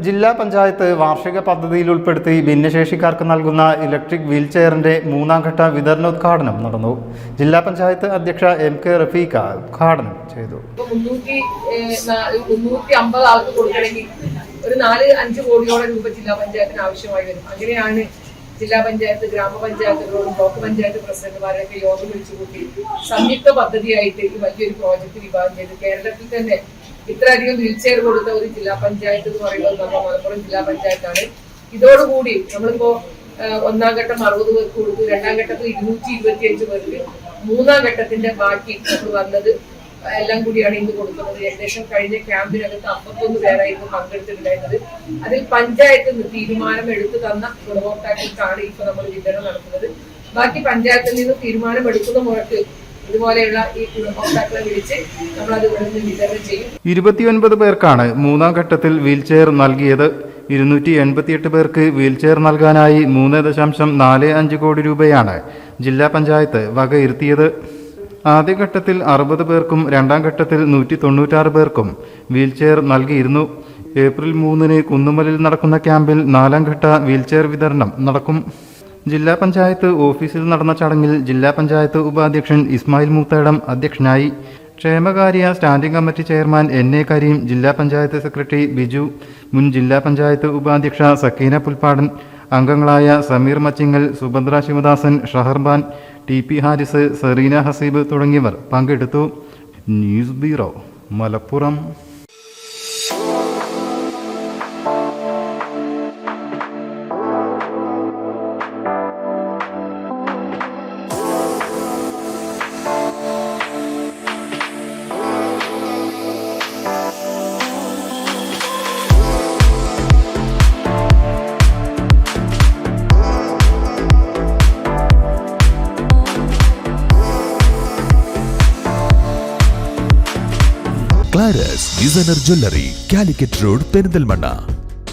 ജില്ലാ പഞ്ചായത്ത് വാർഷിക പദ്ധതിയിൽ ഉൾപ്പെടുത്തി ഭിന്നശേഷിക്കാർക്ക് നൽകുന്ന ഇലക്ട്രിക് വീൽചെയറിന്റെ മൂന്നാം ഘട്ട വിതരണോദ്ഘാടനം നടന്നു. ജില്ലാ പഞ്ചായത്ത് അധ്യക്ഷ MK റഫീഖ ഉദ്ഘാടനം ചെയ്തു. 350 ആൾക്ക് കൊടുക്കണമെങ്കിൽ ഒരു 4-5 കോടിയോളം രൂപ ജില്ലാ പഞ്ചായത്തിന് ആവശ്യമായി വരും. അങ്ങനെയാണ് ജില്ലാ പഞ്ചായത്ത്, ഗ്രാമപഞ്ചായത്തുകളോടും ബ്ലോക്ക് പഞ്ചായത്ത് പ്രസിഡന്റുമാരെയൊക്കെ യോഗം വിളിച്ചുകൂട്ടി സംയുക്ത പദ്ധതിയായിട്ട് ഈ വലിയൊരു പ്രോജക്റ്റ് വിഭാവനം ചെയ്ത് കേരളത്തിൽ തന്നെ ഇത്രയധികം വീൽചെയർ കൊടുത്ത ഒരു ജില്ലാ പഞ്ചായത്ത് എന്ന് പറയുന്നത് നമ്മുടെ മലപ്പുറം ജില്ലാ പഞ്ചായത്താണ്. ഇതോടുകൂടി നമ്മളിപ്പോ ഒന്നാം ഘട്ടം 60 പേർക്ക് കൊടുത്തു, രണ്ടാം ഘട്ടത്തിൽ 225 പേർക്ക്, മൂന്നാം ഘട്ടത്തിന്റെ ബാക്കി നമ്മൾ വന്നത് എല്ലാം കൂടിയാണ് ഇന്ന് കൊടുക്കുന്നത്. ഏകദേശം കഴിഞ്ഞ ക്യാമ്പിനകത്ത് 51 പേരായിരുന്നു പങ്കെടുത്തിട്ടുണ്ടായിരുന്നത്. അതിൽ പഞ്ചായത്തിൽ നിന്ന് തീരുമാനം എടുത്തു തന്ന ഗുണഭോക്താക്കൾക്കാണ് ഇപ്പൊ നമ്മൾ വിതരണം നടത്തുന്നത്. ബാക്കി പഞ്ചായത്തിൽ നിന്ന് തീരുമാനം എടുക്കുന്ന മുറക്ക് ഇതുപോലെയുള്ള ഈ ഗുണഭോക്താക്കളെ വിളിച്ച് നമ്മളത് ഇവിടെ നിന്ന് വിതരണം ചെയ്യും. 29 പേർക്കാണ് മൂന്നാം ഘട്ടത്തിൽ വീൽചെയർ നൽകിയത്. 288 പേർക്ക് വീൽചെയർ നൽകാനായി 3.45 കോടി രൂപയാണ് ജില്ലാ പഞ്ചായത്ത് വകയിരുത്തിയത്. ആദ്യഘട്ടത്തിൽ 60 പേർക്കും രണ്ടാം ഘട്ടത്തിൽ 196 പേർക്കും വീൽചെയർ നൽകിയിരുന്നു. ഏപ്രിൽ 3 കുന്നുമലിൽ നടക്കുന്ന ക്യാമ്പിൽ 4ാം ഘട്ട വീൽചെയർ വിതരണം നടക്കും. ജില്ലാ പഞ്ചായത്ത് ഓഫീസിൽ നടന്ന ചടങ്ങിൽ ജില്ലാ പഞ്ചായത്ത് ഉപാധ്യക്ഷൻ ഇസ്മായിൽ മൂത്തേടം അധ്യക്ഷനായി. ക്ഷേമകാര്യ standing committee chairman NA Kareem, ജില്ലാ പഞ്ചായത്ത് സെക്രട്ടറി ബിജു, മുൻ ജില്ലാ പഞ്ചായത്ത് ഉപാധ്യക്ഷ സക്കീന പുൽപ്പാടൻ, അംഗങ്ങളായ സമീർ മച്ചിങ്ങൽ, സുഭദ്ര ശിവദാസൻ, ഷഹർബാൻ, TP ഹാരിസ്, സെറീന ഹസീബ് തുടങ്ങിയവർ പങ്കെടുത്തു. News bureau, Malappuram. ക്ലാരസ് designer jewellery, Calicut road, Perinthalmanna.